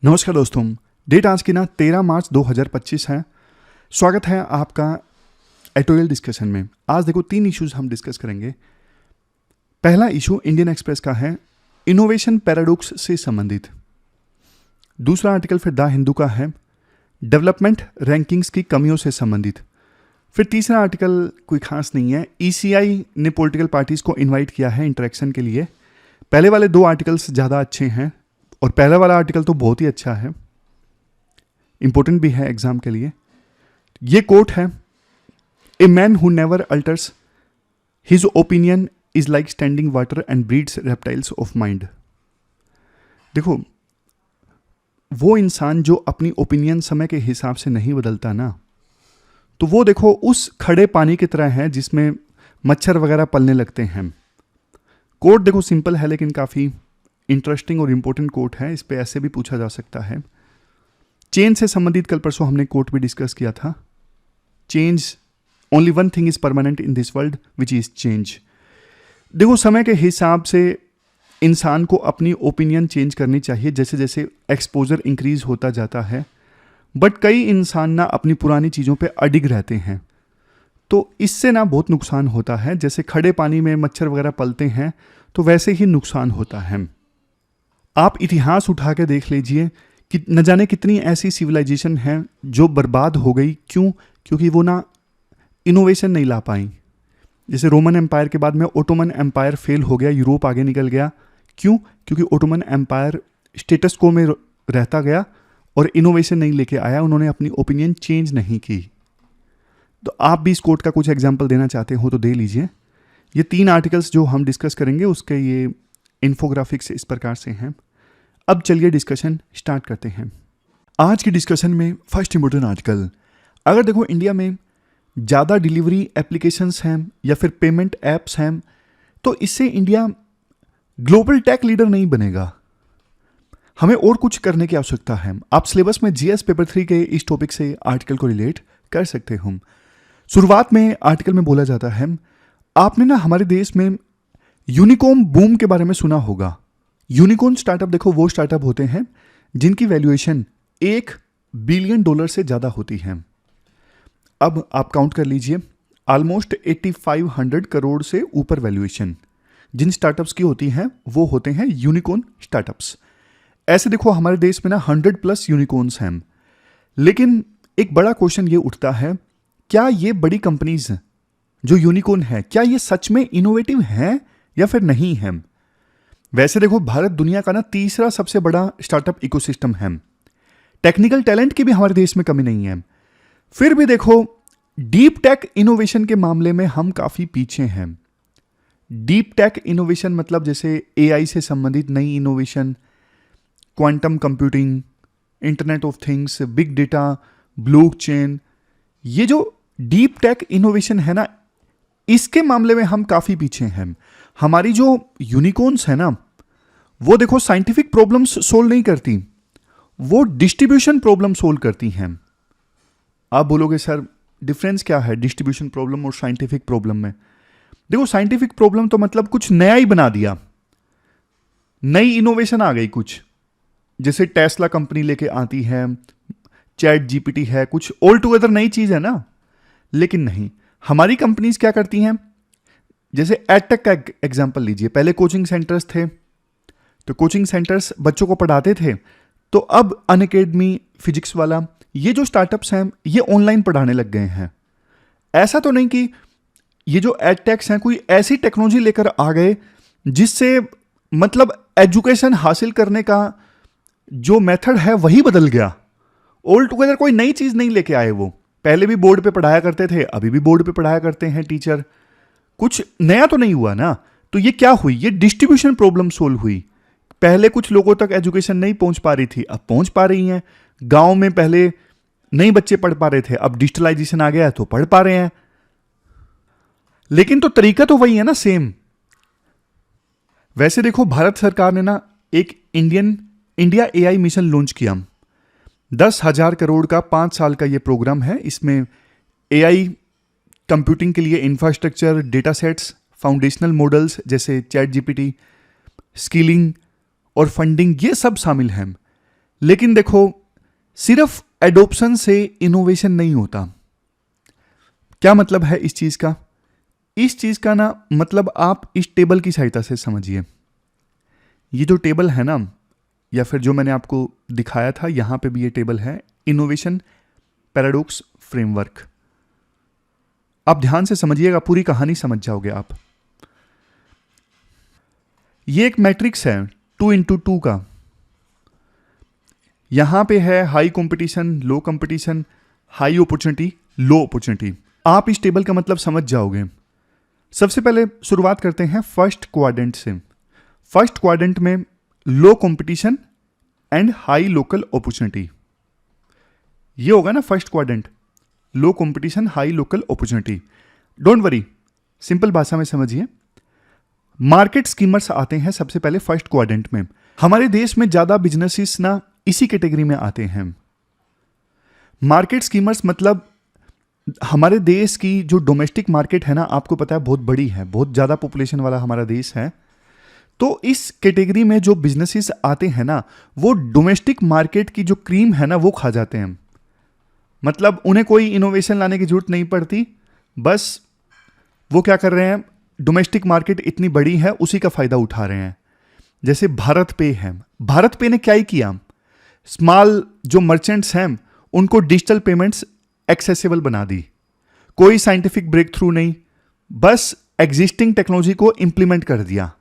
नमस्कार दोस्तों। डेट आज की 13 मार्च 2025 है। स्वागत है आपका एडिटोरियल डिस्कशन में। आज देखो 3 इश्यूज हम डिस्कस करेंगे। पहला इशू इंडियन एक्सप्रेस का है, इनोवेशन पैराडॉक्स से संबंधित। दूसरा आर्टिकल फिर द हिंदू का है, डेवलपमेंट रैंकिंग्स की कमियों से संबंधित। फिर तीसरा आर्टिकल कोई खास नहीं है, ईसीआई ने पॉलिटिकल पार्टीज को इन्वाइट किया है इंटरेक्शन के लिए। पहले वाले 2 आर्टिकल्स ज़्यादा अच्छे हैं और पहला वाला आर्टिकल तो बहुत ही अच्छा है, इंपॉर्टेंट भी है एग्जाम के लिए। ये कोट है, a man who never altars his opinion is like standing water and breeds reptiles of mind. देखो, वो इंसान जो अपनी ओपिनियन समय के हिसाब से नहीं बदलता ना, तो वो देखो उस खड़े पानी की तरह है जिसमें मच्छर वगैरह पलने लगते हैं। कोट देखो सिंपल है लेकिन काफ़ी इंटरेस्टिंग और इंपॉर्टेंट कोट है। इस पे ऐसे भी पूछा जा सकता है। चेंज से संबंधित कल परसों हमने कोट भी डिस्कस किया था। Change, only one thing is permanent in this world which is change. देखो, समय के हिसाब से इंसान को अपनी ओपिनियन चेंज करनी चाहिए जैसे जैसे एक्सपोजर इंक्रीज होता जाता है। बट कई इंसान ना अपनी पुरानी चीज़ों पे अडिग रहते हैं, तो इससे ना बहुत नुकसान होता है। जैसे खड़े पानी में मच्छर वगैरह पलते हैं तो वैसे ही नुकसान होता है। आप इतिहास उठा के देख लीजिए कि न जाने कितनी ऐसी सिविलाइजेशन हैं जो बर्बाद हो गई। क्यों? क्योंकि वो ना इनोवेशन नहीं ला पाई। जैसे रोमन एम्पायर के बाद में ओटोमन एम्पायर फेल हो गया, यूरोप आगे निकल गया। क्यों? क्योंकि ओटोमन एम्पायर स्टेटस को में रहता गया और इनोवेशन नहीं लेके आया, उन्होंने अपनी ओपिनियन चेंज नहीं की। तो आप भी इस कोट का कुछ एग्जाम्पल देना चाहते हो तो दे लीजिए। ये 3 आर्टिकल्स जो हम डिस्कस करेंगे उसके ये इन्फोग्राफिक्स इस प्रकार से हैं। अब चलिए डिस्कशन स्टार्ट करते हैं। आज की डिस्कशन में फर्स्ट इंपॉर्टेंट आर्टिकल, अगर देखो इंडिया में ज़्यादा डिलीवरी एप्लीकेशंस हैं या फिर पेमेंट ऐप्स हैं तो इससे इंडिया ग्लोबल टेक लीडर नहीं बनेगा। हमें और कुछ करने की आवश्यकता है। आप सिलेबस में जीएस पेपर 3 के इस टॉपिक से आर्टिकल को रिलेट कर सकते हो। शुरुआत में आर्टिकल में बोला जाता है, आपने ना हमारे देश में यूनिकॉर्न बूम के बारे में सुना होगा। यूनिकॉर्न स्टार्टअप देखो वो स्टार्टअप होते हैं जिनकी वैल्यूएशन $1 बिलियन से ज़्यादा होती है। अब आप काउंट कर लीजिए, ऑलमोस्ट 8500 करोड़ से ऊपर वैल्यूएशन जिन स्टार्टअप्स की होती हैं वो होते हैं यूनिकॉर्न स्टार्टअप्स। ऐसे देखो हमारे देश में ना 100+ यूनिकॉर्न्स हैं। लेकिन एक बड़ा क्वेश्चन ये उठता है, क्या ये बड़ी कंपनीज जो यूनिकॉर्न है क्या ये सच में इनोवेटिव हैं या फिर नहीं है? वैसे देखो भारत दुनिया का ना तीसरा सबसे बड़ा स्टार्टअप इकोसिस्टम है। टेक्निकल टैलेंट की भी हमारे देश में कमी नहीं है। फिर भी देखो डीप टेक इनोवेशन के मामले में हम काफी पीछे हैं। डीप टेक इनोवेशन मतलब जैसे एआई से संबंधित नई innovation, quantum computing, internet of things, big data, blockchain, ये जो डीप टेक इनोवेशन है ना, इसके मामले में हम काफी पीछे हैं। हमारी जो यूनिकॉर्न्स है ना, वो देखो साइंटिफिक प्रॉब्लम्स सोल्व नहीं करती, वो डिस्ट्रीब्यूशन प्रॉब्लम सोल्व करती हैं। आप बोलोगे सर डिफरेंस क्या है डिस्ट्रीब्यूशन प्रॉब्लम और साइंटिफिक प्रॉब्लम में? देखो साइंटिफिक प्रॉब्लम तो मतलब कुछ नया ही बना दिया, नई इनोवेशन आ गई कुछ। जैसे टेस्ला कंपनी लेके आती है, चैट जीपीटी है, कुछ ऑल टुगेदर नई चीज है ना। लेकिन नहीं, हमारी कंपनीज क्या करती हैं, जैसे एडटेक का एग्जांपल लीजिए। पहले कोचिंग सेंटर्स थे तो कोचिंग सेंटर्स बच्चों को पढ़ाते थे, तो अब अनअकैडमी, फिजिक्स वाला, ये जो स्टार्टअप्स हैं ये ऑनलाइन पढ़ाने लग गए हैं। ऐसा तो नहीं कि ये जो एडटेक्स हैं कोई ऐसी टेक्नोलॉजी लेकर आ गए जिससे मतलब एजुकेशन हासिल करने का जो मेथड है वही बदल गया। ऑल टुगेदर कोई नई चीज नहीं लेके आए। वो पहले भी बोर्ड पे पढ़ाया करते थे, अभी भी बोर्ड पे पढ़ाया करते हैं टीचर। कुछ नया तो नहीं हुआ ना। तो ये क्या हुई, ये डिस्ट्रीब्यूशन प्रॉब्लम सोल्व हुई। पहले कुछ लोगों तक एजुकेशन नहीं पहुंच पा रही थी, अब पहुंच पा रही हैं। गांव में पहले नहीं बच्चे पढ़ पा रहे थे, अब डिजिटलाइजेशन आ गया है तो पढ़ पा रहे हैं। लेकिन तो तरीका तो वही है ना, सेम। वैसे देखो भारत सरकार ने ना एक इंडिया एआई मिशन लॉन्च किया। 10,000 करोड़ का 5 साल का ये प्रोग्राम है। इसमें एआई कंप्यूटिंग के लिए infrastructure, data sets, foundational models जैसे चैट जीपीटी, स्किलिंग और फंडिंग, ये सब शामिल हैं। लेकिन देखो, सिर्फ एडोप्शन से इनोवेशन नहीं होता। क्या मतलब है इस चीज का? इस चीज का ना मतलब आप इस टेबल की सहायता से समझिए। ये जो टेबल है ना, या फिर जो मैंने आपको दिखाया था, यहां पे भी ये टेबल है, इनोवेशन पैराडॉक्स फ्रेमवर्क। आप ध्यान से समझिएगा, पूरी कहानी समझ जाओगे आप। ये एक मैट्रिक्स है 2x2 का। यहां पे है हाई कंपटीशन, लो कंपटीशन, हाई अपॉर्चुनिटी, लो अपॉर्चुनिटी। आप इस टेबल का मतलब समझ जाओगे। सबसे पहले शुरुआत करते हैं फर्स्ट क्वाड्रेंट से। फर्स्ट क्वाड्रेंट में low competition and high local opportunity, ये होगा ना first quadrant. Low competition, high local opportunity. Don't worry, simple भाषा में समझिए। मार्केट स्कीमर्स आते हैं सबसे पहले फर्स्ट क्वाड्रेंट में। हमारे देश में ज्यादा बिजनेसेस ना इसी कैटेगरी में आते हैं। मार्केट स्कीमर्स मतलब हमारे देश की जो डोमेस्टिक मार्केट है ना, आपको पता है बहुत बड़ी है, बहुत ज्यादा पॉपुलेशन वाला हमारा देश है। तो इस कैटेगरी में जो बिजनेसेस आते हैं ना, वो डोमेस्टिक मार्केट की जो क्रीम है ना वो खा जाते हैं। मतलब उन्हें कोई इनोवेशन लाने की जरूरत नहीं पड़ती, बस वो क्या कर रहे हैं, डोमेस्टिक मार्केट इतनी बड़ी है उसी का फायदा उठा रहे हैं। जैसे भारत पे है, भारत पे ने क्या ही किया, स्मॉल जो मर्चेंट्स हैं उनको डिजिटल पेमेंट्स एक्सेसिबल बना दी। कोई साइंटिफिक ब्रेक थ्रू नहीं, बस एग्जिस्टिंग टेक्नोलॉजी को इंप्लीमेंट कर दिया।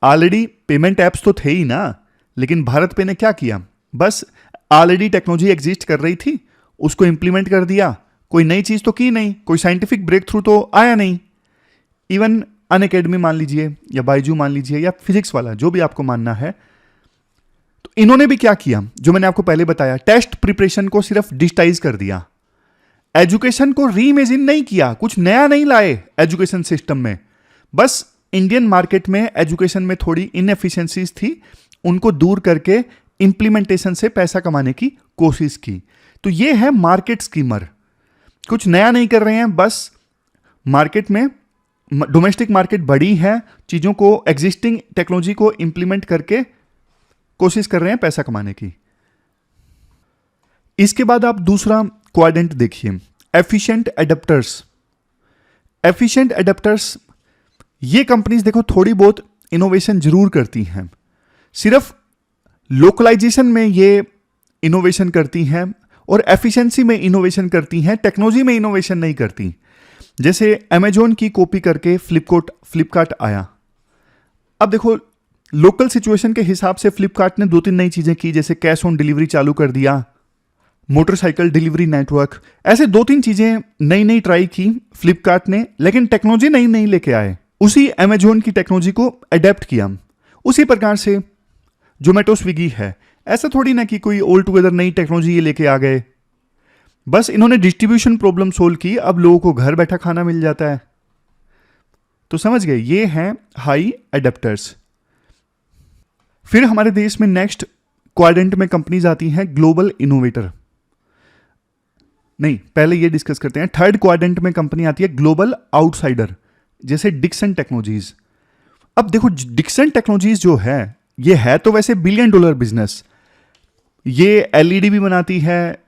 ऑलरेडी पेमेंट ऐप्स तो थे ही ना, लेकिन भारत पे ने क्या किया, बस ऑलरेडी टेक्नोलॉजी एग्जिस्ट कर रही थी, उसको इंप्लीमेंट कर दिया। कोई नई चीज तो की नहीं, कोई साइंटिफिक ब्रेक थ्रू तो आया नहीं। इवन अनअकैडमी मान लीजिए, या बायजू मान लीजिए, या फिजिक्स वाला, जो भी आपको मानना है। तो इन्होंने भी क्या किया, जो मैंने आपको पहले बताया, टेस्ट प्रिपरेशन को सिर्फ डिजिटाइज कर दिया। एजुकेशन को रीइमेजिन नहीं किया, कुछ नया नहीं लाए एजुकेशन सिस्टम में। बस इंडियन मार्केट में एजुकेशन में थोड़ी इनएफिशिएंसीज थी, उनको दूर करके इंप्लीमेंटेशन से पैसा कमाने की कोशिश की। तो ये है मार्केट स्कीमर। कुछ नया नहीं कर रहे हैं, बस मार्केट में डोमेस्टिक मार्केट बड़ी है, चीजों को एग्जिस्टिंग टेक्नोलॉजी को इंप्लीमेंट करके कोशिश कर रहे हैं पैसा कमाने की। इसके बाद आप दूसरा क्वाड्रेंट देखिए, एफिशिएंट एडेप्टर्स। एफिशिएंट एडेप्टर्स, ये कंपनीज देखो थोड़ी बहुत इनोवेशन जरूर करती हैं, सिर्फ लोकलाइजेशन में ये इनोवेशन करती हैं और एफिशिएंसी में इनोवेशन करती हैं, टेक्नोलॉजी में इनोवेशन नहीं करती। जैसे अमेजोन की कॉपी करके फ्लिपकार्ट आया। अब देखो, लोकल सिचुएशन के हिसाब से फ्लिपकार्ट ने 2-3 नई चीजें की, जैसे कैश ऑन डिलीवरी चालू कर दिया, मोटरसाइकिल डिलीवरी नेटवर्क, ऐसे 2-3 चीजें नई नई ट्राई की फ्लिपकार्ट ने, लेकिन टेक्नोलॉजी नई नई लेके आए, उसी अमेजोन की टेक्नोलॉजी को अडेप्ट किया। उसी प्रकार से जोमेटो स्विगी है, ऐसा थोड़ी ना कि कोई ऑल टुगेदर नई टेक्नोलॉजी ये लेके आ गए, बस इन्होंने डिस्ट्रीब्यूशन प्रॉब्लम सोल्व की, अब लोगों को घर बैठा खाना मिल जाता है। तो समझ गए, ये हैं हाई एडेप्टर्स। फिर हमारे देश में नेक्स्ट क्वाड्रेंट में कंपनीज आती हैं ग्लोबल इनोवेटर। नहीं, पहले ये डिस्कस करते हैं। थर्ड क्वाड्रेंट में कंपनी आती है ग्लोबल आउटसाइडर, जैसे डिक्सन टेक्नोलॉजीज। अब देखो, डिक्सन टेक्नोलॉजीज जो है, ये है तो वैसे $1 बिलियन बिजनेस। ये एलईडी भी बनाती है,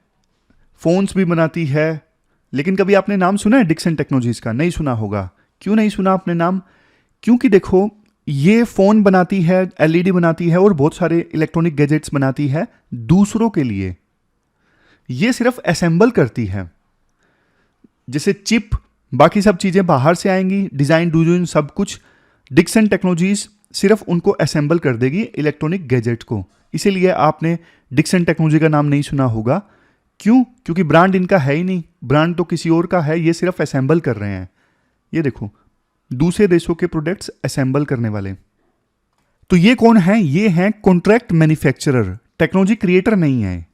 फोन्स भी बनाती है, लेकिन कभी आपने नाम सुना है डिक्सन टेक्नोलॉजीज का? नहीं सुना होगा। क्यों नहीं सुना आपने नाम? क्योंकि देखो, ये फोन बनाती है, एलईडी बनाती है और बहुत सारे इलेक्ट्रॉनिक गैजेट्स बनाती है दूसरों के लिए। ये सिर्फ असेंबल करती है, जैसे चिप, बाकी सब चीजें बाहर से आएंगी, डिजाइन सब कुछ डिक्सन टेक्नोलॉजीज सिर्फ उनको असेंबल कर देगी इलेक्ट्रॉनिक गैजेट को। इसीलिए आपने डिक्सन टेक्नोलॉजी का नाम नहीं सुना होगा। क्यों? क्योंकि ब्रांड इनका है ही नहीं, ब्रांड तो किसी और का है, ये सिर्फ असेंबल कर रहे हैं। ये देखो, दूसरे देशों के प्रोडक्ट्स असेंबल करने वाले। तो ये कौन है? ये हैं कॉन्ट्रैक्ट मैन्युफैक्चरर, टेक्नोलॉजी क्रिएटर नहीं है।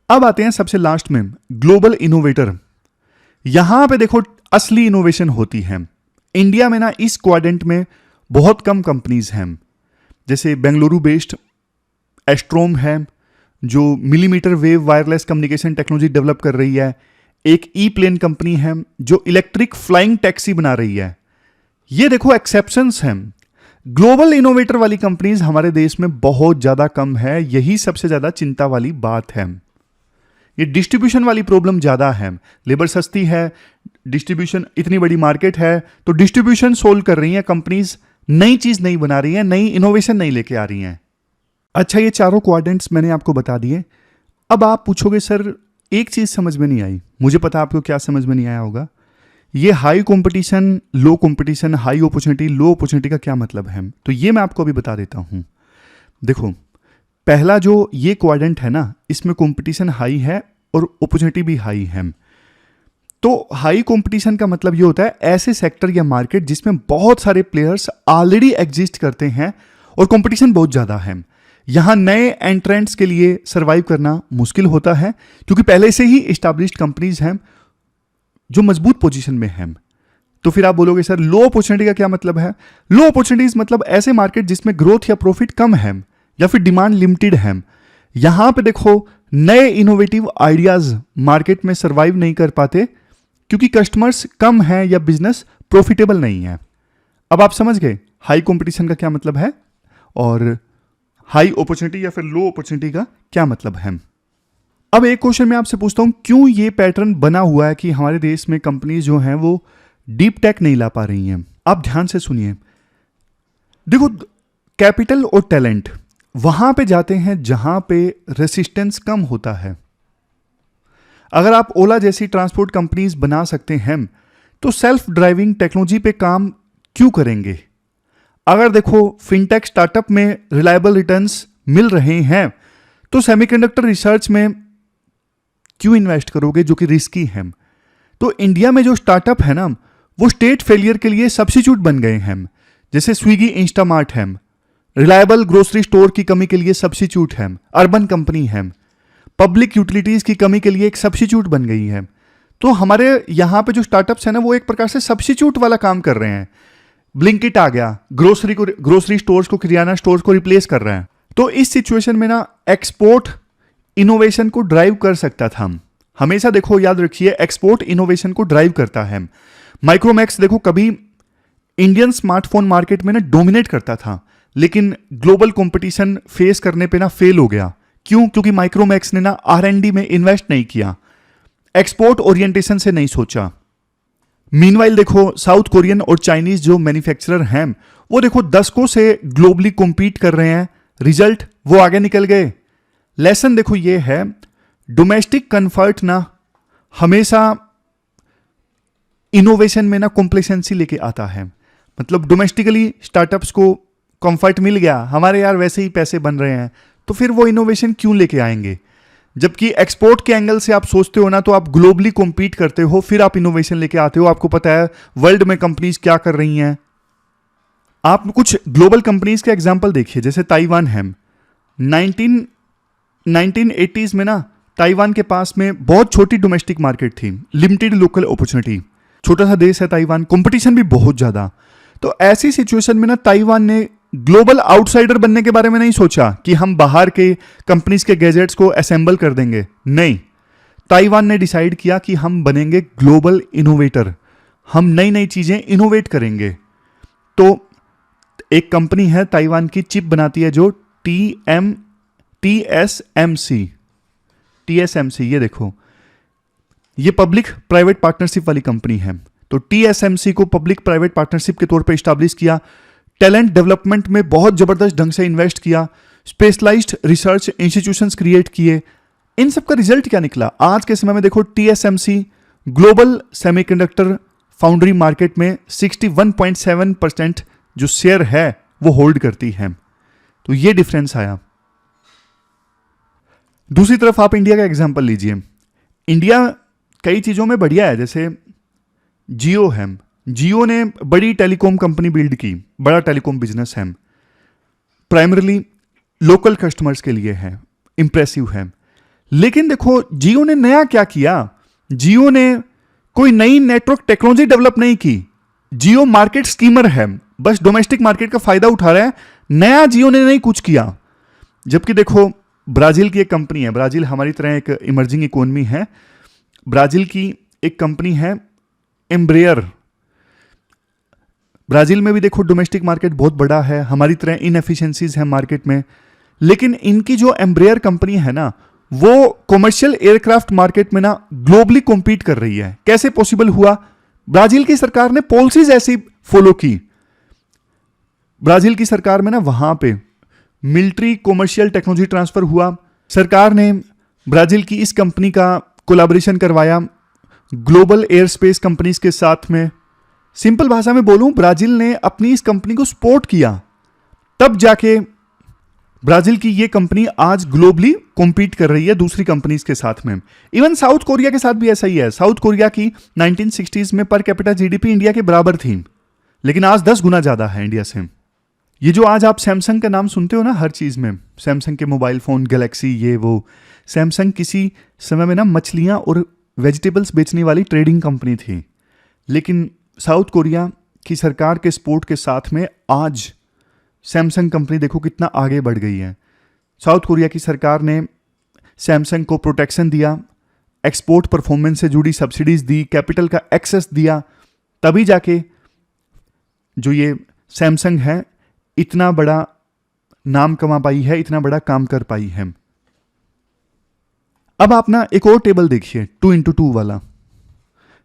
अब आते हैं सबसे लास्ट में ग्लोबल इनोवेटर। यहां पे देखो असली इनोवेशन होती है। इंडिया में ना इस क्वाड्रेंट में बहुत कम कंपनीज हैं, जैसे बेंगलुरु बेस्ड एस्ट्रोम है, जो millimetre wave wireless communication technology develop कर रही है। एक ई प्लेन कंपनी है जो इलेक्ट्रिक फ्लाइंग टैक्सी बना रही है। ये देखो एक्सेप्शंस हैं। ग्लोबल इनोवेटर वाली कंपनीज हमारे देश में बहुत ज्यादा कम है, यही सबसे ज्यादा चिंता वाली बात है। ये डिस्ट्रीब्यूशन वाली प्रॉब्लम ज्यादा है, लेबर सस्ती है, डिस्ट्रीब्यूशन इतनी बड़ी मार्केट है, तो डिस्ट्रीब्यूशन सोल्व कर रही हैं कंपनीज, नई चीज नहीं बना रही हैं, नई इनोवेशन नहीं लेके आ रही हैं। अच्छा, ये चारों क्वाड्रेंट्स मैंने आपको बता दिए। अब आप पूछोगे सर एक चीज समझ में नहीं आई। मुझे पता आपको क्या समझ में नहीं आया होगा। ये हाई कंपटीशन, लो कंपटीशन, हाई अपॉर्चुनिटी, लो अपॉर्चुनिटी का क्या मतलब है, तो ये मैं आपको अभी बता देता हूं। देखो, पहला जो ये क्वाड्रेंट है ना, इसमें कंपटीशन हाई है और अपॉर्चुनिटी भी हाई है। तो हाई कंपटीशन का मतलब ये होता है ऐसे सेक्टर या मार्केट जिसमें बहुत सारे प्लेयर्स ऑलरेडी एग्जिस्ट करते हैं और कंपटीशन बहुत ज्यादा है। यहां नए एंट्रेंट्स के लिए सर्वाइव करना मुश्किल होता है, क्योंकि पहले से ही एस्टैब्लिश्ड कंपनीज हैं जो मजबूत पोजीशन में हैं। तो फिर आप बोलोगे सर लो अपॉर्चुनिटी का क्या मतलब है? लो अपॉर्चुनिटीज मतलब ऐसे मार्केट जिसमें ग्रोथ या प्रॉफिट कम है या फिर डिमांड लिमिटेड है। यहां पे देखो, नए इनोवेटिव आइडियाज मार्केट में सर्वाइव नहीं कर पाते क्योंकि कस्टमर्स कम है या बिजनेस प्रॉफिटेबल नहीं है। अब आप समझ गए हाई कंपटीशन का क्या मतलब है और हाई अपॉर्चुनिटी या फिर लो अपॉर्चुनिटी का क्या मतलब है। अब एक क्वेश्चन मैं आपसे पूछता हूं, क्यों ये पैटर्न बना हुआ है कि हमारे देश में कंपनीज जो हैं वो डीप टेक नहीं ला पा रही हैं? आप ध्यान से सुनिए। देखो, कैपिटल और टैलेंट वहां पे जाते हैं जहां पे रेसिस्टेंस कम होता है। अगर आप ओला जैसी ट्रांसपोर्ट कंपनीज बना सकते हैं तो सेल्फ ड्राइविंग टेक्नोलॉजी पे काम क्यों करेंगे? अगर देखो फिनटेक स्टार्टअप में रिलायबल रिटर्न्स मिल रहे हैं तो सेमीकंडक्टर रिसर्च में क्यों इन्वेस्ट करोगे जो कि रिस्की है? तो इंडिया में जो स्टार्टअप है ना, वो स्टेट फेलियर के लिए सब्स्टिट्यूट बन गए हैं। जैसे स्विगी, इंस्टामार्ट है, रिलायबल ग्रोसरी स्टोर की कमी के लिए सब्स्टिट्यूट है, अर्बन कंपनी है, पब्लिक यूटिलिटीज की कमी के लिए एक सब्स्टिट्यूट बन गई है। तो हमारे यहां पे जो स्टार्टअप्स है ना, वो एक प्रकार से सब्स्टिट्यूट वाला काम कर रहे हैं। ब्लिंकिट आ गया, ग्रोसरी स्टोर्स को, किराना स्टोर्स को रिप्लेस कर रहे हैं। तो इस सिचुएशन में ना एक्सपोर्ट इनोवेशन को ड्राइव कर सकता था। हमेशा देखो, याद रखिए, एक्सपोर्ट इनोवेशन को ड्राइव करता है। माइक्रोमैक्स देखो कभी इंडियन स्मार्टफोन मार्केट में ना डोमिनेट करता था, लेकिन ग्लोबल कंपटीशन फेस करने पे ना फेल हो गया। क्यों? क्योंकि माइक्रोमैक्स ने ना R&D में इन्वेस्ट नहीं किया, एक्सपोर्ट ओरिएंटेशन से नहीं सोचा। मीनवाइल देखो, साउथ कोरियन और चाइनीज जो मैन्युफैक्चरर हैं वो देखो दशकों से ग्लोबली कॉम्पीट कर रहे हैं, रिजल्ट वो आगे निकल गए। लेसन देखो ये है, डोमेस्टिक कंफर्ट ना हमेशा इनोवेशन में ना कॉम्प्लेसेंसी लेके आता है। मतलब डोमेस्टिकली स्टार्टअप्स को कंफर्ट मिल गया, हमारे यार वैसे ही पैसे बन रहे हैं, तो फिर वो इनोवेशन क्यों लेके आएंगे? जबकि एक्सपोर्ट के एंगल से आप सोचते हो ना, तो आप ग्लोबली कॉम्पीट करते हो, फिर आप इनोवेशन लेके आते हो। आपको पता है वर्ल्ड में कंपनीज क्या कर रही हैं। आप कुछ ग्लोबल कंपनीज के एग्जांपल देखिए, जैसे ताइवान है। 1980s में ना ताइवान के पास में बहुत छोटी डोमेस्टिक मार्केट थी, लिमिटेड लोकल अपॉर्चुनिटी, छोटा सा देश है ताइवान, कंपटीशन भी बहुत ज्यादा। तो ऐसी सिचुएशन में ना ताइवान ने ग्लोबल आउटसाइडर बनने के बारे में नहीं सोचा कि हम बाहर के कंपनीज के गैजेट्स को असेंबल कर देंगे। नहीं, ताइवान ने डिसाइड किया कि हम बनेंगे ग्लोबल इनोवेटर, हम नई नई चीजें इनोवेट करेंगे। तो एक कंपनी है ताइवान की, चिप बनाती है जो TSMC, ये देखो, ये पब्लिक प्राइवेट पार्टनरशिप वाली कंपनी है। तो TSMC को पब्लिक प्राइवेट पार्टनरशिप के तौर पे एस्टैब्लिश किया, टैलेंट डेवलपमेंट में बहुत जबरदस्त ढंग से इन्वेस्ट किया, स्पेशलाइज्ड रिसर्च इंस्टीट्यूशंस क्रिएट किए। इन सब का रिजल्ट क्या निकला? आज के समय में देखो TSMC global semiconductor foundry market में 61.7% जो शेयर है वो होल्ड करती है। तो ये डिफरेंस आया। दूसरी तरफ आप इंडिया का एग्जांपल लीजिए। इंडिया कई चीजों में बढ़िया है, जैसे जियो है। जियो ने बड़ी टेलीकॉम कंपनी बिल्ड की, बड़ा टेलीकॉम बिजनेस है, प्राइमरीली लोकल कस्टमर्स के लिए है, इंप्रेसिव है। लेकिन देखो जियो ने नया क्या किया? जियो ने कोई नई नेटवर्क टेक्नोलॉजी डेवलप नहीं की। जियो मार्केट स्कीमर है, बस डोमेस्टिक मार्केट का फायदा उठा रहा है, नया जियो ने नहीं कुछ किया। जबकि देखो ब्राजील की एक कंपनी है, ब्राजील हमारी तरह एक इमर्जिंग इकोनॉमी है, ब्राजील की एक कंपनी है एम्ब्रेयर। ब्राज़ील में भी देखो डोमेस्टिक मार्केट बहुत बड़ा है, हमारी तरह इनएफिशिएंसीज है मार्केट में, लेकिन इनकी जो एम्ब्रेयर कंपनी है ना, वो कॉमर्शियल एयरक्राफ्ट मार्केट में ना ग्लोबली कॉम्पीट कर रही है। कैसे पॉसिबल हुआ? ब्राजील की सरकार ने पॉलिसीज ऐसी फॉलो की। ब्राजील की सरकार में ना वहां पे मिलिट्री कॉमर्शियल टेक्नोलॉजी ट्रांसफर हुआ। सरकार ने ब्राजील की इस कंपनी का कोलैबोरेशन करवाया ग्लोबल एयर स्पेस कंपनीज के साथ में। सिंपल भाषा में बोलूं, ब्राजील ने अपनी इस कंपनी को सपोर्ट किया, तब जाके ब्राजील की ये कंपनी आज ग्लोबली कॉम्पीट कर रही है दूसरी कंपनीज के साथ में। इवन साउथ कोरिया के साथ भी ऐसा ही है। साउथ कोरिया की 1960s में पर कैपिटा जीडीपी इंडिया के बराबर थी, लेकिन आज 10 गुना ज्यादा है इंडिया से। ये जो आज आप सैमसंग का नाम सुनते हो ना हर चीज में, सैमसंग के मोबाइल फोन, गैलेक्सी, ये वो, सैमसंग किसी समय में ना मछलियां और वेजिटेबल्स बेचने वाली ट्रेडिंग कंपनी थी, लेकिन साउथ कोरिया की सरकार के सपोर्ट के साथ में आज सैमसंग कंपनी देखो कितना आगे बढ़ गई है। साउथ कोरिया की सरकार ने सैमसंग को प्रोटेक्शन दिया, एक्सपोर्ट परफॉर्मेंस से जुड़ी सब्सिडीज दी, कैपिटल का एक्सेस दिया, तभी जाके जो ये सैमसंग है इतना बड़ा नाम कमा पाई है, इतना बड़ा काम कर पाई है। अब आप ना एक और टेबल देखिए 2x2 वाला।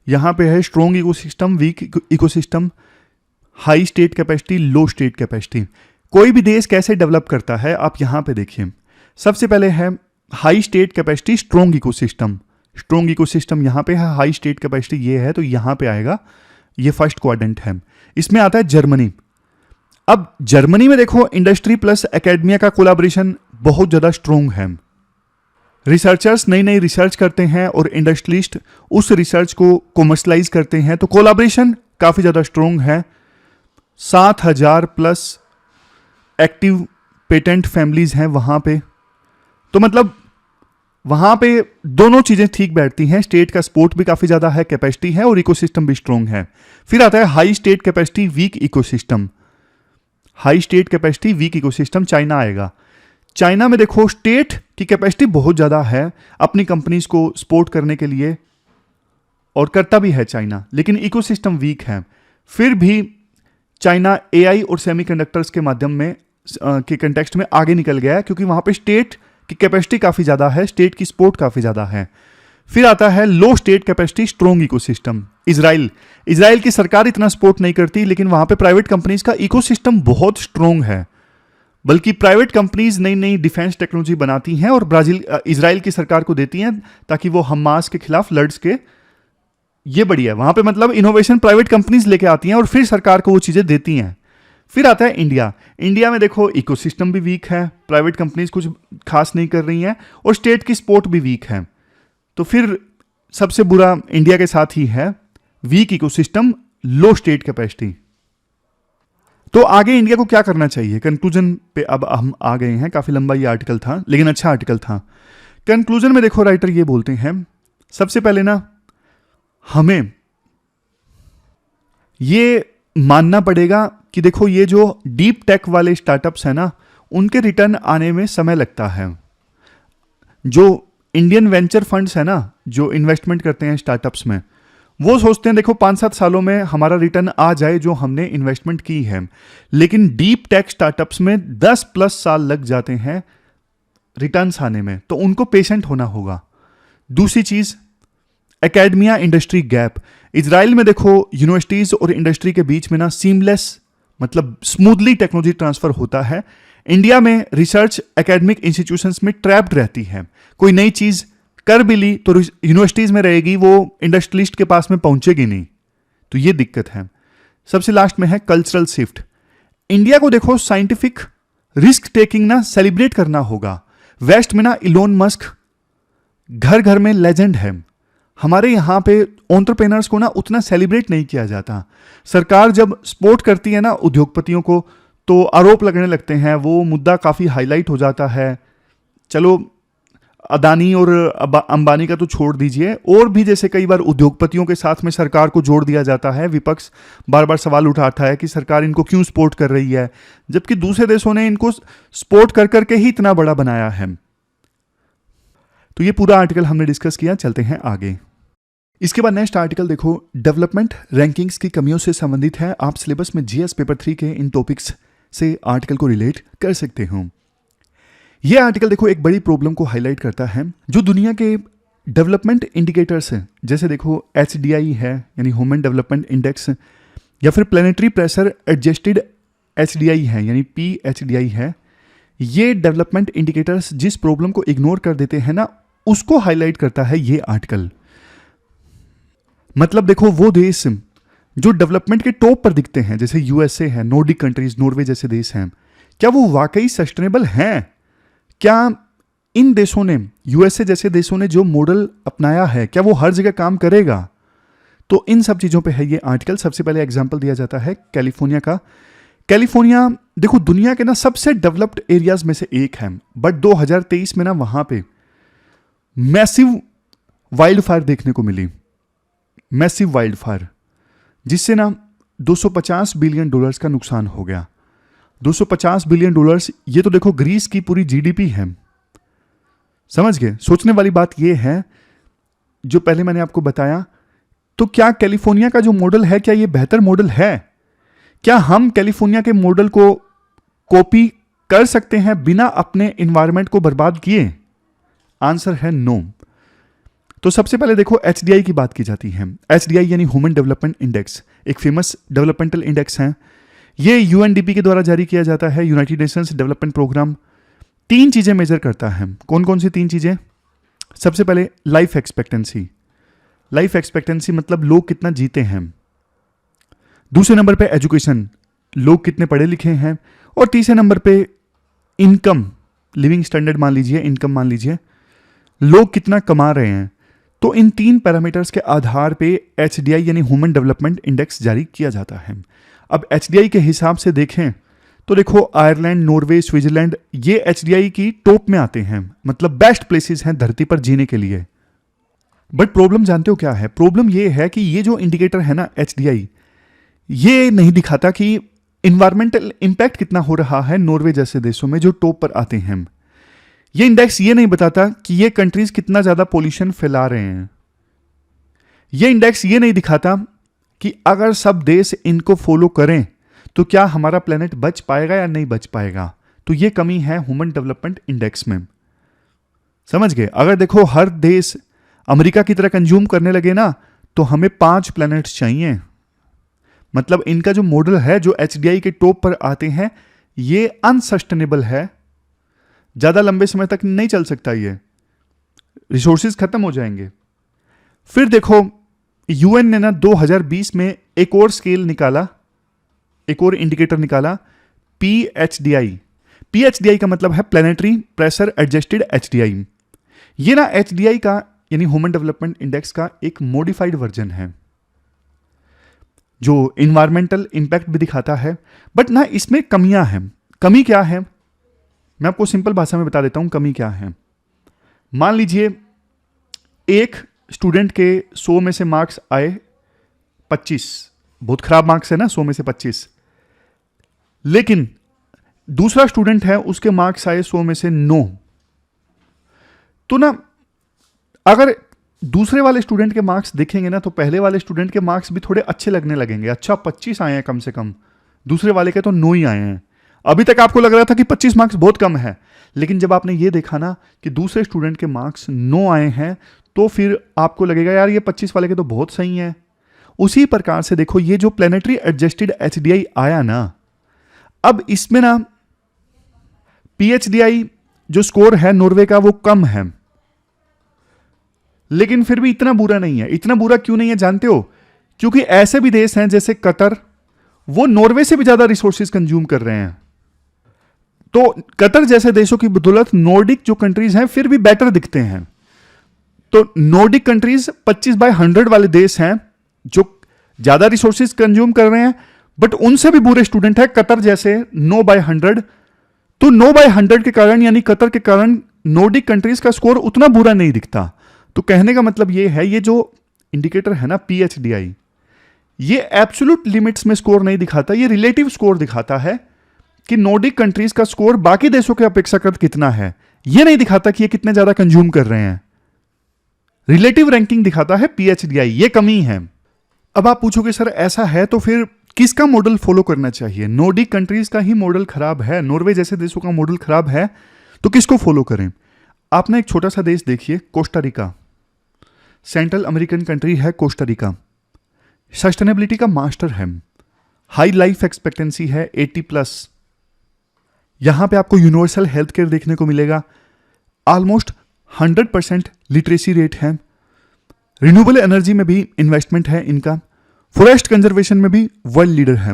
यहां पे है strong ecosystem, weak ecosystem, high state capacity, low state capacity. कोई भी देश कैसे डेवलप करता है आप यहां पे देखिए। सबसे पहले है high state capacity, strong ecosystem. Strong ecosystem यहां पे है, हाई स्टेट कैपेसिटी ये है, तो यहां पे आएगा, ये फर्स्ट क्वाड्रेंट है। इसमें आता है जर्मनी। अब जर्मनी में देखो इंडस्ट्री प्लस एकेडमिया का कोलैबोरेशन बहुत ज्यादा स्ट्रॉन्ग है। रिसर्चर्स नई नई रिसर्च करते हैं और इंडस्ट्रियलिस्ट उस रिसर्च को कॉमर्शलाइज करते हैं, तो कोलैबोरेशन काफी ज्यादा स्ट्रॉन्ग है। 7,000 प्लस एक्टिव पेटेंट फैमिलीज हैं वहां पे, तो मतलब वहां पे दोनों चीजें ठीक बैठती हैं। स्टेट का सपोर्ट भी काफी ज्यादा है, कैपेसिटी है और इकोसिस्टम भी स्ट्रॉन्ग है। फिर आता है high state capacity, weak ecosystem. High state capacity, weak ecosystem China आएगा। चाइना में देखो स्टेट की कैपेसिटी बहुत ज्यादा है अपनी कंपनीज को सपोर्ट करने के लिए, और करता भी है चाइना, लेकिन इकोसिस्टम वीक है। फिर भी चाइना एआई और सेमीकंडक्टर्स के माध्यम में के कंटेक्स्ट में आगे निकल गया है, क्योंकि वहां पे स्टेट की कैपेसिटी काफी ज्यादा है, स्टेट की सपोर्ट काफी ज्यादा है। फिर आता है low state capacity, strong ecosystem. Israel की सरकार इतना सपोर्ट नहीं करती, लेकिन वहां पे प्राइवेट कंपनीज का इकोसिस्टम बहुत स्ट्रॉन्ग है। बल्कि प्राइवेट कंपनीज नई नई डिफेंस टेक्नोलॉजी बनाती हैं और इजराइल की सरकार को देती हैं ताकि वो हमास के खिलाफ लड़ सके। ये बढ़िया है, वहां पे मतलब इनोवेशन प्राइवेट कंपनीज लेके आती हैं और फिर सरकार को वो चीजें देती हैं। फिर आता है इंडिया में देखो इकोसिस्टम भी वीक है, प्राइवेट कंपनीज कुछ खास नहीं कर रही हैं और स्टेट की सपोर्ट भी वीक है। तो फिर सबसे बुरा इंडिया के साथ ही है, वीक इकोसिस्टम, लो स्टेट कैपेसिटी। तो आगे इंडिया को क्या करना चाहिए? कंक्लूजन पे अब हम आ गए हैं। काफी लंबा ये आर्टिकल था, लेकिन अच्छा आर्टिकल था। कंक्लूजन में देखो राइटर ये बोलते हैं, सबसे पहले ना हमें ये मानना पड़ेगा कि देखो ये जो डीप टेक वाले स्टार्टअप्स हैं ना, उनके रिटर्न आने में समय लगता है। जो इंडियन वेंचर फंड्स है ना, जो इन्वेस्टमेंट करते हैं स्टार्टअप्स में, वो सोचते हैं देखो 5-7 सालों में हमारा रिटर्न आ जाए जो हमने इन्वेस्टमेंट की है, लेकिन डीप टेक स्टार्टअप्स में 10+ साल लग जाते हैं रिटर्न्स आने में, तो उनको पेशेंट होना होगा। दूसरी चीज, एकेडमिया इंडस्ट्री गैप। इजराइल में देखो यूनिवर्सिटीज और इंडस्ट्री के बीच में ना सीमलेस मतलब स्मूथली टेक्नोलॉजी ट्रांसफर होता है। इंडिया में रिसर्च एकेडमिक इंस्टीट्यूशंस में ट्रैप्ड रहती है, कोई नई चीज कर भी ली तो यूनिवर्सिटीज में रहेगी, वो इंडस्ट्रियलिस्ट के पास में पहुंचेगी नहीं, तो ये दिक्कत है। सबसे लास्ट में है कल्चरल शिफ्ट। इंडिया को देखो साइंटिफिक रिस्क टेकिंग ना सेलिब्रेट करना होगा। वेस्ट में ना इलोन मस्क घर घर में लेजेंड है, हमारे यहाँ पे एंटरप्रेन्योर्स को ना उतना सेलिब्रेट नहीं किया जाता। सरकार जब सपोर्ट करती है ना उद्योगपतियों को, तो आरोप लगने लगते हैं, वो मुद्दा काफ़ी हाईलाइट हो जाता है। चलो अदानी और अंबानी का तो छोड़ दीजिए, और भी जैसे कई बार उद्योगपतियों के साथ में सरकार को जोड़ दिया जाता है। विपक्ष बार बार सवाल उठाता है कि सरकार इनको क्यों सपोर्ट कर रही है, जबकि दूसरे देशों ने इनको सपोर्ट कर करके ही इतना बड़ा बनाया है। तो ये पूरा आर्टिकल हमने डिस्कस किया, चलते हैं आगे। इसके बाद नेक्स्ट आर्टिकल देखो, डेवलपमेंट रैंकिंग्स की कमियों से संबंधित है। आप सिलेबस में जीएस पेपर 3 के इन टॉपिक्स से आर्टिकल को रिलेट कर सकते हो। यह आर्टिकल देखो एक बड़ी प्रॉब्लम को हाईलाइट करता है। जो दुनिया के डेवलपमेंट इंडिकेटर्स हैं, जैसे देखो HDI है यानी ह्यूमन डेवलपमेंट इंडेक्स, या फिर प्लेनेटरी प्रेशर एडजस्टेड HDI है यानी PHDI है, ये डेवलपमेंट इंडिकेटर्स जिस प्रॉब्लम को इग्नोर कर देते हैं ना, उसको हाईलाइट करता है ये आर्टिकल। मतलब देखो वो देश जो डेवलपमेंट के टॉप पर दिखते हैं, जैसे USA है, नॉर्डिक कंट्रीज, नॉर्वे जैसे देश हैं, क्या वो वाकई सस्टेनेबल हैं? क्या इन देशों ने, USA जैसे देशों ने जो मॉडल अपनाया है, क्या वो हर जगह काम करेगा? तो इन सब चीज़ों पे है ये आर्टिकल। सबसे पहले एग्जाम्पल दिया जाता है कैलिफोर्निया का। कैलिफोर्निया देखो दुनिया के ना सबसे डेवलप्ड एरियाज में से एक है, बट 2023 में ना वहां पे मैसिव वाइल्ड फायर देखने को मिली, मैसिव वाइल्ड फायर, जिससे ना $250 बिलियन का नुकसान हो गया। $250 बिलियन, ये तो देखो ग्रीस की पूरी GDP है। समझ गए? सोचने वाली बात ये है, जो पहले मैंने आपको बताया, तो क्या कैलिफोर्निया का जो मॉडल है, क्या ये बेहतर मॉडल है? क्या हम कैलिफोर्निया के मॉडल को कॉपी कर सकते हैं बिना अपने इन्वायरमेंट को बर्बाद किए? आंसर है नो। तो सबसे पहले देखो HDI की बात की जाती है। HDI यानी ह्यूमन डेवलपमेंट इंडेक्स, एक फेमस डेवलपमेंटल इंडेक्स है। ये UNDP के द्वारा जारी किया जाता है, यूनाइटेड नेशंस डेवलपमेंट प्रोग्राम। 3 चीजें मेजर करता है। कौन कौन सी 3 चीजें? सबसे पहले लाइफ एक्सपेक्टेंसी। लाइफ एक्सपेक्टेंसी मतलब लोग कितना जीते हैं। दूसरे नंबर पे एजुकेशन, लोग कितने पढ़े लिखे हैं। और तीसरे नंबर पे इनकम, लिविंग स्टैंडर्ड मान लीजिए, इनकम मान लीजिए, लोग कितना कमा रहे हैं। तो इन 3 पैरामीटर्स के आधार पे HDI यानी ह्यूमन डेवलपमेंट इंडेक्स जारी किया जाता है। अब HDI के हिसाब से देखें तो देखो आयरलैंड, नॉर्वे, स्विट्जरलैंड, ये HDI की टॉप में आते हैं, मतलब बेस्ट प्लेसेस हैं धरती पर जीने के लिए। बट प्रॉब्लम जानते हो क्या है? प्रॉब्लम ये है कि ये जो इंडिकेटर है ना HDI, ये नहीं दिखाता कि इन्वायरमेंटल इंपैक्ट कितना हो रहा है नॉर्वे जैसे देशों में जो टॉप पर आते हैं। ये इंडेक्स ये नहीं बताता कि ये कंट्रीज कितना ज्यादा पोल्यूशन फैला रहे हैं। ये इंडेक्स ये नहीं दिखाता कि अगर सब देश इनको फॉलो करें तो क्या हमारा प्लेनेट बच पाएगा या नहीं बच पाएगा। तो ये कमी है ह्यूमन डेवलपमेंट इंडेक्स में। समझ गए? अगर देखो हर देश अमेरिका की तरह कंज्यूम करने लगे ना, तो हमें 5 प्लैनेट्स चाहिए। मतलब इनका जो मॉडल है, जो HDI के टॉप पर आते हैं, ये अनसस्टेनेबल है, ज्यादा लंबे समय तक नहीं चल सकता, ये रिसोर्सेज खत्म हो जाएंगे। फिर देखो UN ने ना 2020 में एक और स्केल निकाला, एक और इंडिकेटर निकाला, PHDI। PHDI का मतलब है प्लेनेटरी प्रेशर एडजस्टेड HDI। ये ना HDI का यानी ह्यूमन डेवलपमेंट इंडेक्स का एक मॉडिफाइड वर्जन है, जो इन्वायरमेंटल इंपैक्ट भी दिखाता है, बट ना इसमें कमियां हैं। कमी क्या है, मैं आपको सिंपल भाषा में बता देता हूं कमी क्या है। मान लीजिए एक स्टूडेंट के 100 में से मार्क्स आए 25, बहुत खराब मार्क्स है ना 100 में से 25, लेकिन दूसरा स्टूडेंट है उसके मार्क्स आए 100 में से 9। तो ना अगर दूसरे वाले स्टूडेंट के मार्क्स देखेंगे ना, तो पहले वाले स्टूडेंट के मार्क्स भी थोड़े अच्छे लगने लगेंगे। अच्छा 25 आए हैं कम से कम, दूसरे वाले के तो 9 ही आए हैं। अभी तक आपको लग रहा था कि 25 मार्क्स बहुत कम है, लेकिन जब आपने ये देखा ना कि दूसरे स्टूडेंट के मार्क्स 9 आए हैं, तो फिर आपको लगेगा यार ये 25 वाले के तो बहुत सही है। उसी प्रकार से देखो ये जो प्लेनेटरी एडजस्टेड HDI आया ना, अब इसमें ना PHDI जो स्कोर है नॉर्वे का वो कम है, लेकिन फिर भी इतना बुरा नहीं है। इतना बुरा क्यों नहीं है जानते हो? क्योंकि ऐसे भी देश हैं जैसे कतर, वो नॉर्वे से भी ज्यादा रिसोर्सेज कंज्यूम कर रहे हैं। तो कतर जैसे देशों की बदौलत नॉर्डिक जो कंट्रीज हैं फिर भी बेटर दिखते हैं। तो नॉर्डिक कंट्रीज 25/100 वाले देश हैं जो ज्यादा रिसोर्सेज कंज्यूम कर रहे हैं, बट उनसे भी बुरे स्टूडेंट है कतर जैसे 9/100। तो 9/100 के कारण यानी कतर के कारण नॉर्डिक कंट्रीज का स्कोर उतना बुरा नहीं दिखता। तो कहने का मतलब ये है, ये जो इंडिकेटर है ना PHDI, ये एब्सोल्यूट लिमिट्स में स्कोर नहीं दिखाता, ये रिलेटिव स्कोर दिखाता है कि नॉर्डिक कंट्रीज का स्कोर बाकी देशों के अपेक्षाकृत कितना है। ये नहीं दिखाता कि ये कितने ज्यादा कंज्यूम कर रहे हैं। रिलेटिव रैंकिंग दिखाता है PHDI, ये कमी है। अब आप पूछोगे सर ऐसा है तो फिर किसका मॉडल फॉलो करना चाहिए? नॉर्डिक कंट्रीज का ही मॉडल खराब है, नॉर्वे जैसे देशों का मॉडल खराब है, तो किसको फॉलो करें? आप ना एक छोटा सा देश देखिए, Costa Rica, central American country है कोस्टा रिका, सस्टेनेबिलिटी का मास्टर है, हाई लाइफ एक्सपेक्टेंसी है 80+, यहां पे आपको यूनिवर्सल हेल्थ केयर देखने को मिलेगा, ऑलमोस्ट 100% लिटरेसी रेट है, रिन्यूएबल एनर्जी में भी इन्वेस्टमेंट है इनका, फॉरेस्ट कंजर्वेशन में भी वर्ल्ड लीडर है।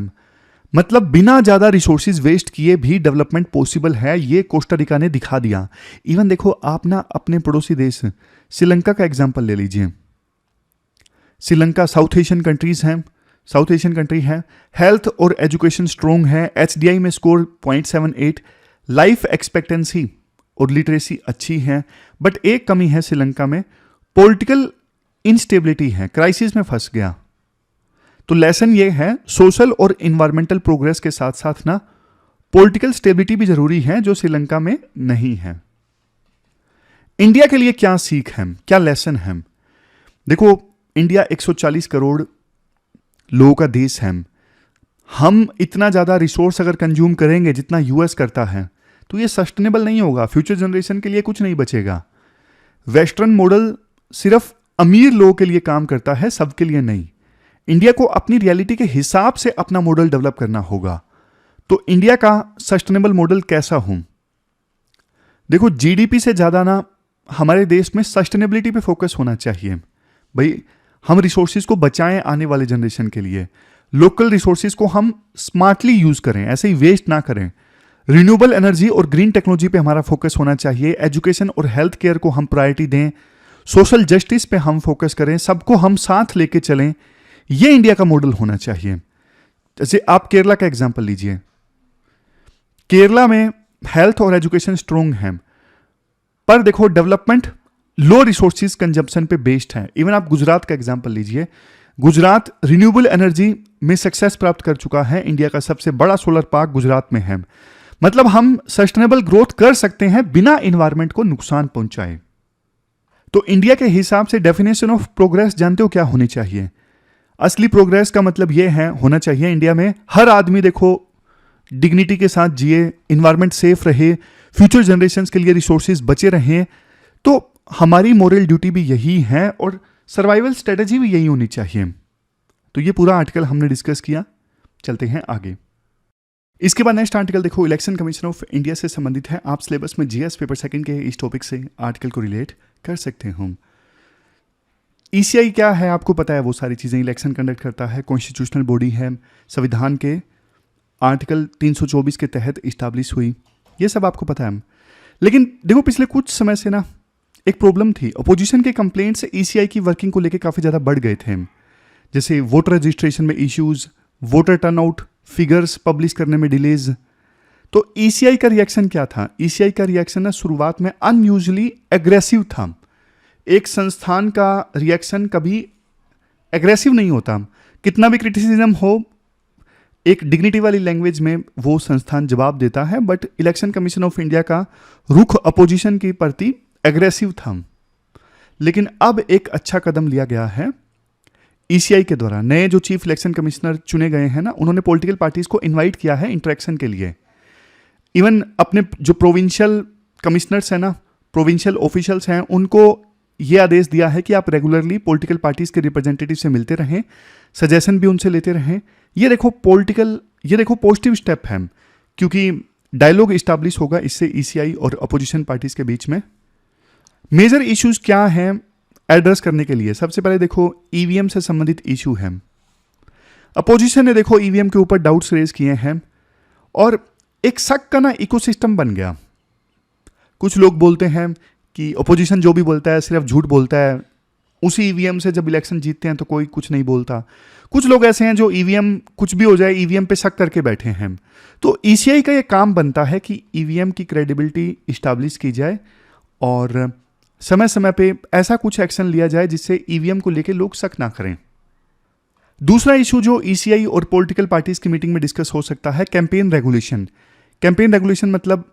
मतलब बिना ज्यादा रिसोर्सेज वेस्ट किए भी डेवलपमेंट पॉसिबल है, ये कोस्टा रिका ने दिखा दिया। इवन देखो आप ना अपने पड़ोसी देश श्रीलंका का एग्जांपल ले लीजिए। श्रीलंका साउथ एशियन कंट्रीज हैं, साउथ एशियन कंट्री है, हेल्थ और एजुकेशन स्ट्रोंग है, HDI में स्कोर 0.78, लाइफ एक्सपेक्टेंसी और लिटरेसी अच्छी है, बट एक कमी है श्रीलंका में, पॉलिटिकल इंस्टेबिलिटी है, क्राइसिस में फंस गया। तो लेसन ये है, सोशल और इन्वायरमेंटल प्रोग्रेस के साथ साथ ना पॉलिटिकल स्टेबिलिटी भी जरूरी है, जो श्रीलंका में नहीं है। इंडिया के लिए क्या सीख है, क्या लेसन है? देखो इंडिया 140 करोड़ लोगों का देश है, हम इतना ज्यादा रिसोर्स अगर कंज्यूम करेंगे जितना US करता है तो ये सस्टेनेबल नहीं होगा, फ्यूचर जनरेशन के लिए कुछ नहीं बचेगा। वेस्टर्न मॉडल सिर्फ अमीर लोगों के लिए काम करता है, सबके लिए नहीं। इंडिया को अपनी रियलिटी के हिसाब से अपना मॉडल डेवलप करना होगा। तो इंडिया का सस्टेनेबल मॉडल कैसा हो? देखो GDP से ज्यादा ना हमारे देश में सस्टेनेबिलिटी पे फोकस होना चाहिए। भाई हम रिसोर्सेज को बचाएं आने वाले जनरेशन के लिए, लोकल रिसोर्सेज को हम स्मार्टली यूज करें, ऐसे ही वेस्ट ना करें। रिन्यूएबल एनर्जी और ग्रीन टेक्नोलॉजी पे हमारा फोकस होना चाहिए, एजुकेशन और हेल्थ केयर को हम प्रायोरिटी दें, सोशल जस्टिस पे हम फोकस करें, सबको हम साथ लेके चलें। ये इंडिया का मॉडल होना चाहिए। जैसे आप केरला का एग्जांपल लीजिए, केरला में हेल्थ और एजुकेशन स्ट्रोंग है, पर देखो डेवलपमेंट लो रिसोर्सेज कंजम्पशन पे बेस्ड है। इवन आप गुजरात का एग्जांपल लीजिए, गुजरात रिन्यूएबल एनर्जी में सक्सेस प्राप्त कर चुका है, इंडिया का सबसे बड़ा सोलर पार्क गुजरात में है। मतलब हम सस्टेनेबल ग्रोथ कर सकते हैं बिना इन्वायरमेंट को नुकसान पहुंचाए। तो इंडिया के हिसाब से डेफिनेशन ऑफ प्रोग्रेस जानते हो क्या होनी चाहिए? असली प्रोग्रेस का मतलब यह है, होना चाहिए इंडिया में हर आदमी देखो डिग्निटी के साथ जिए, इन्वायरमेंट सेफ रहे, फ्यूचर जनरेशंस के लिए रिसोर्सेज बचे रहें। तो हमारी मोरल ड्यूटी भी यही है और सर्वाइवल स्ट्रेटेजी भी यही होनी चाहिए। तो ये पूरा आर्टिकल हमने डिस्कस किया, चलते हैं आगे। इसके बाद नेक्स्ट आर्टिकल देखो, इलेक्शन कमीशन ऑफ इंडिया से संबंधित है। आप सिलेबस में GS पेपर सेकंड के इस टॉपिक से आर्टिकल को रिलेट कर सकते हो। ECI क्या है आपको पता है, वो सारी चीज़ें इलेक्शन कंडक्ट करता है, कॉन्स्टिट्यूशनल बॉडी है, संविधान के आर्टिकल 324 के तहत इस्टाब्लिश हुई, ये सब आपको पता है। लेकिन देखो पिछले कुछ समय से ना एक प्रॉब्लम थी, अपोजिशन के कंप्लेंट से ECI की वर्किंग को लेकर काफ़ी ज़्यादा बढ़ गए थे। जैसे वोटर रजिस्ट्रेशन में issues, voter turnout figures publish करने में डिलेज। तो ECI का रिएक्शन क्या था? ECI का रिएक्शन ना शुरुआत में अनयूजुअली एग्रेसिव था। एक संस्थान का रिएक्शन कभी एग्रेसिव नहीं होता, कितना भी क्रिटिसिज्म हो एक डिग्निटी वाली लैंग्वेज में वो संस्थान जवाब देता है। But election commission of India का रुख अपोजिशन के प्रति एग्रेसिव था। लेकिन अब एक अच्छा कदम लिया गया है ECI के द्वारा। नए जो चीफ इलेक्शन कमिश्नर चुने गए हैं ना, उन्होंने पॉलिटिकल पार्टीज को इनवाइट किया है इंटरेक्शन के लिए। इवन अपने जो प्रोविंशियल कमिश्नर्स हैं ना, प्रोविंशियल ऑफिशियल्स हैं, उनको ये आदेश दिया है कि आप रेगुलरली पॉलिटिकल पार्टीज के रिप्रेजेंटेटिव से मिलते रहें, सजेशन भी उनसे लेते रहें। ये देखो पॉजिटिव स्टेप है, क्योंकि डायलॉग इस्टेब्लिश होगा इससे ECI और अपोजिशन पार्टीज के बीच में। मेजर इश्यूज क्या हैं एड्रेस करने के लिए? सबसे पहले देखो EVM से संबंधित इशू है। अपोजिशन ने देखो EVM के ऊपर डाउट्स रेज किए हैं और एक शक का ना इकोसिस्टम बन गया। कुछ लोग बोलते हैं कि अपोजिशन जो भी बोलता है सिर्फ झूठ बोलता है, उसी EVM से जब इलेक्शन जीतते हैं तो कोई कुछ नहीं बोलता। कुछ लोग ऐसे हैं जो EVM कुछ भी हो जाए EVM पे शक करके बैठे हैं। तो ECI का ये काम बनता है कि EVM की क्रेडिबिलिटी इस्टेब्लिश की जाए और समय समय पे ऐसा कुछ एक्शन लिया जाए जिससे EVM को लेके लोग शक ना करें। दूसरा इशू जो ECI और पॉलिटिकल पार्टीज की मीटिंग में डिस्कस हो सकता है, कैंपेन रेगुलेशन। कैंपेन रेगुलेशन मतलब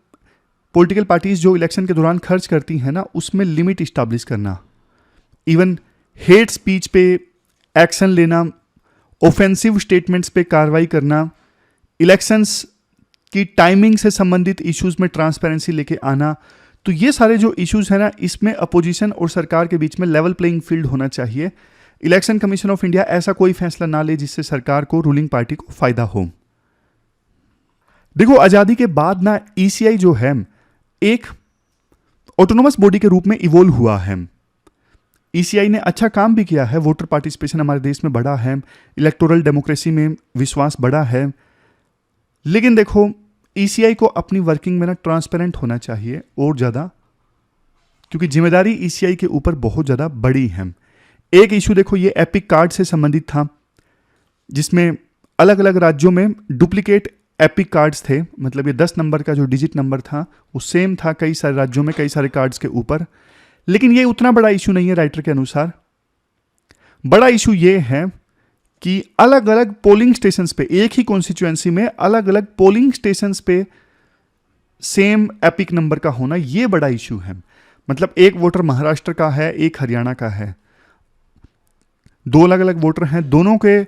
पॉलिटिकल पार्टीज जो इलेक्शन के दौरान खर्च करती हैं ना, उसमें लिमिट इस्टेब्लिश करना। इवन हेट स्पीच पे एक्शन लेना, ऑफेंसिव स्टेटमेंट्स पे कार्रवाई करना, इलेक्शंस की टाइमिंग से संबंधित इश्यूज में ट्रांसपेरेंसी लेके आना। तो ये सारे जो इश्यूज हैं ना, इसमें अपोजिशन और सरकार के बीच में लेवल प्लेइंग फील्ड होना चाहिए। इलेक्शन कमीशन ऑफ इंडिया ऐसा कोई फैसला ना ले जिससे सरकार को, रूलिंग पार्टी को फायदा हो। देखो, आजादी के बाद ना ईसीआई जो है एक ऑटोनोमस बॉडी के रूप में इवोल्व हुआ है। ईसीआई ने अच्छा काम भी किया है, वोटर पार्टिसिपेशन हमारे देश में बढ़ा है, इलेक्टोरल डेमोक्रेसी में विश्वास बढ़ा है। लेकिन देखो, ईसीआई को अपनी वर्किंग में ना ट्रांसपेरेंट होना चाहिए और ज़्यादा, क्योंकि जिम्मेदारी ईसीआई के ऊपर बहुत ज़्यादा बड़ी है। एक इशू देखो, ये एपिक कार्ड से संबंधित था, जिसमें अलग अलग राज्यों में डुप्लीकेट एपिक कार्ड्स थे। मतलब ये 10 नंबर का जो डिजिट नंबर था वो सेम था कई सारे राज्यों में, कई सारे कार्ड्स के ऊपर। लेकिन ये उतना बड़ा इशू नहीं है राइटर के अनुसार। बड़ा इशू ये है कि अलग अलग पोलिंग स्टेशंस पे, एक ही कॉन्स्टिट्यूएंसी में अलग अलग पोलिंग स्टेशंस पे सेम एपिक नंबर का होना, ये बड़ा इशू है। मतलब एक वोटर महाराष्ट्र का है, एक हरियाणा का है, दो अलग अलग वोटर हैं, दोनों के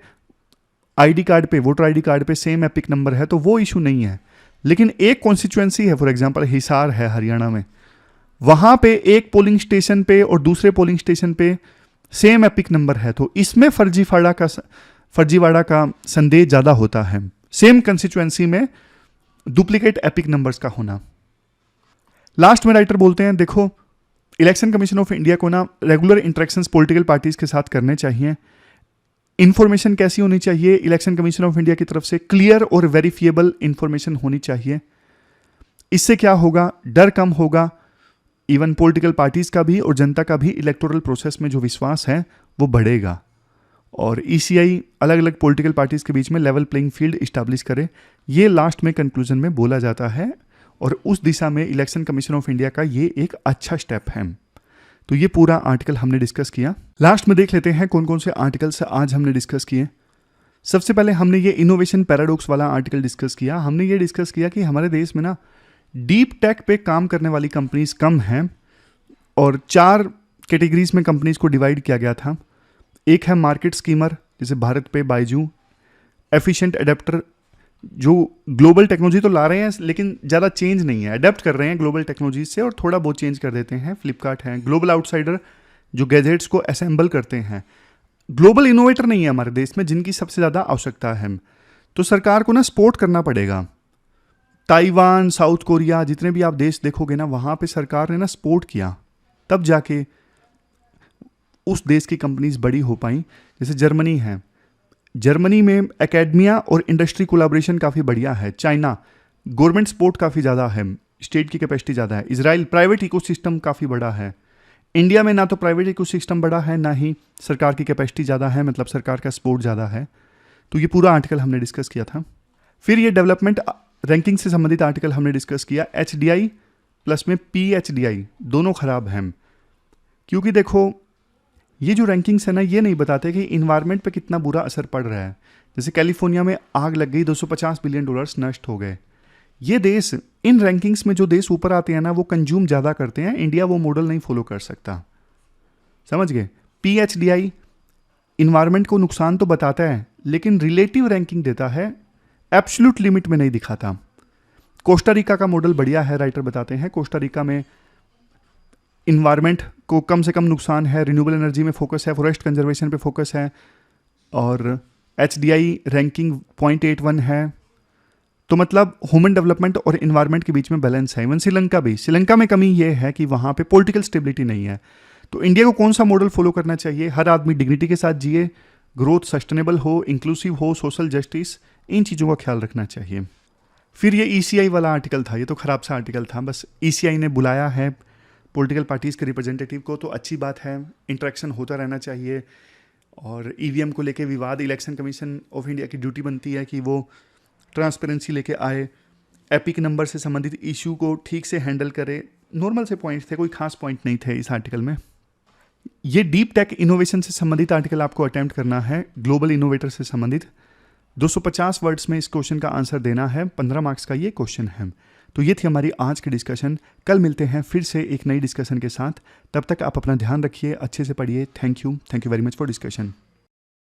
आईडी कार्ड पे, वोटर आईडी कार्ड पे सेम एपिक नंबर है, तो वो इशू नहीं है। लेकिन एक कॉन्स्टिट्यूएंसी है, फॉर एग्जांपल हिसार है हरियाणा में, वहां पे एक पोलिंग स्टेशन पे और दूसरे पोलिंग स्टेशन पे सेम एपिक नंबर है, तो इसमें फर्जीवाड़ा का संदेह ज्यादा होता है। सेम कंस्टिट्यूएंसी में डुप्लीकेट एपिक नंबर्स का होना। लास्ट में राइटर बोलते हैं, देखो इलेक्शन कमीशन ऑफ इंडिया को ना रेगुलर इंटरेक्शंस पॉलिटिकल पार्टीज के साथ करने चाहिए। इंफॉर्मेशन कैसी होनी चाहिए? इलेक्शन कमीशन ऑफ इंडिया की तरफ से क्लियर और वेरीफिएबल इंफॉर्मेशन होनी चाहिए। इससे क्या होगा? डर कम होगा, इवन पॉलिटिकल पार्टीज का भी और जनता का भी इलेक्टोरल प्रोसेस में जो विश्वास है वो बढ़ेगा। और ईसीआई अलग अलग पॉलिटिकल पार्टीज के बीच में लेवल प्लेइंग फील्ड इस्टेब्लिश करे, ये लास्ट में कंक्लूजन में बोला जाता है। और उस दिशा में इलेक्शन कमीशन ऑफ इंडिया का ये एक अच्छा स्टेप है। तो ये पूरा आर्टिकल हमने डिस्कस किया। लास्ट में देख लेते हैं कौन कौन से आर्टिकल्स आज हमने डिस्कस किए। सबसे पहले हमने ये इनोवेशन पैराडॉक्स वाला आर्टिकल डिस्कस किया। हमने ये डिस्कस किया कि हमारे देश में ना डीप टेक पे काम करने वाली कंपनीज कम हैं और 4 कैटेगरीज में कंपनीज को डिवाइड किया गया था। एक है मार्केट स्कीमर, जैसे भारत पे बायजू, एफिशिएंट एडेप्टर, जो ग्लोबल टेक्नोलॉजी तो ला रहे हैं लेकिन ज़्यादा चेंज नहीं है, अडेप्ट कर रहे हैं ग्लोबल टेक्नोलॉजी से और थोड़ा बहुत चेंज कर देते हैं। फ्लिपकार्ट है। ग्लोबल आउटसाइडर, जो गैजेट्स को असेंबल करते हैं। ग्लोबल इनोवेटर नहीं है हमारे देश में, जिनकी सबसे ज़्यादा आवश्यकता है। तो सरकार को ना सपोर्ट करना पड़ेगा। ताइवान, साउथ कोरिया, जितने भी आप देश देखोगे ना, वहाँ पे सरकार ने ना सपोर्ट किया, तब जाके उस देश की कंपनीज बड़ी हो पाई। जैसे जर्मनी है, जर्मनी में एकेडमिया और इंडस्ट्री कोलैबोरेशन काफ़ी बढ़िया है। चाइना, गवर्नमेंट सपोर्ट काफ़ी ज़्यादा है, स्टेट की कैपेसिटी ज़्यादा है। इजराइल, प्राइवेट इकोसिस्टम काफ़ी बड़ा है। इंडिया में ना तो प्राइवेट इकोसिस्टम बड़ा है, ना ही सरकार की कैपेसिटी ज़्यादा है, मतलब सरकार का सपोर्ट ज़्यादा है। तो ये पूरा आर्टिकल हमने डिस्कस किया था। फिर ये डेवलपमेंट रैंकिंग से संबंधित आर्टिकल हमने डिस्कस किया। HDI प्लस में PHDI दोनों खराब हैं, क्योंकि देखो ये जो रैंकिंग्स है ना, ये नहीं बताते कि इन्वायरमेंट पे कितना बुरा असर पड़ रहा है। जैसे कैलिफोर्निया में आग लग गई, $250 बिलियन नष्ट हो गए। ये देश, इन रैंकिंग्स में जो देश ऊपर आते हैं ना, वो कंज्यूम ज़्यादा करते हैं। इंडिया वो मॉडल नहीं फॉलो कर सकता, समझ गए। PHDI इन्वायरमेंट को नुकसान तो बताता है, लेकिन रिलेटिव रैंकिंग देता है, एब्सोल्यूट लिमिट में नहीं दिखाता। कोस्टा रिका का मॉडल बढ़िया है, राइटर बताते हैं। कोस्टा रिका में इन्वायरमेंट को कम से कम नुकसान है, रिन्यूएबल एनर्जी में फोकस है, फॉरेस्ट कंजर्वेशन पे फोकस है, और HDI रैंकिंग 0.81 है। तो मतलब ह्यूमन डेवलपमेंट और इन्वायरमेंट के बीच में बैलेंस है। इवन श्रीलंका भी, श्रीलंका में कमी ये है कि वहाँ पे पॉलिटिकल स्टेबिलिटी नहीं है। तो इंडिया को कौन सा मॉडल फॉलो करना चाहिए? हर आदमी डिग्निटी के साथ जिए, ग्रोथ सस्टेनेबल हो, इंक्लूसिव हो, सोशल जस्टिस, इन चीज़ों का ख्याल रखना चाहिए। फिर ये ECI वाला आर्टिकल था, ये तो खराब सा आर्टिकल था। बस ECI ने बुलाया है पॉलिटिकल पार्टीज़ के रिप्रेजेंटेटिव को, तो अच्छी बात है, इंटरेक्शन होता रहना चाहिए। और EVM को लेके विवाद, इलेक्शन कमीशन ऑफ इंडिया की ड्यूटी बनती है कि वो ट्रांसपेरेंसी लेके आए, एपिक नंबर से संबंधित इशू को ठीक से हैंडल करे। नॉर्मल से पॉइंट थे, कोई खास पॉइंट नहीं थे इस आर्टिकल में। ये डीप टेक इनोवेशन से संबंधित आर्टिकल आपको अटेम्प्ट करना है, ग्लोबल इनोवेटर से संबंधित। 250 वर्ड्स में इस क्वेश्चन का आंसर देना है, 15 मार्क्स का ये क्वेश्चन है। तो ये थी हमारी आज की डिस्कशन। कल मिलते हैं फिर से एक नई डिस्कशन के साथ। तब तक आप अपना ध्यान रखिए, अच्छे से पढ़िए। Thank you very much for discussion.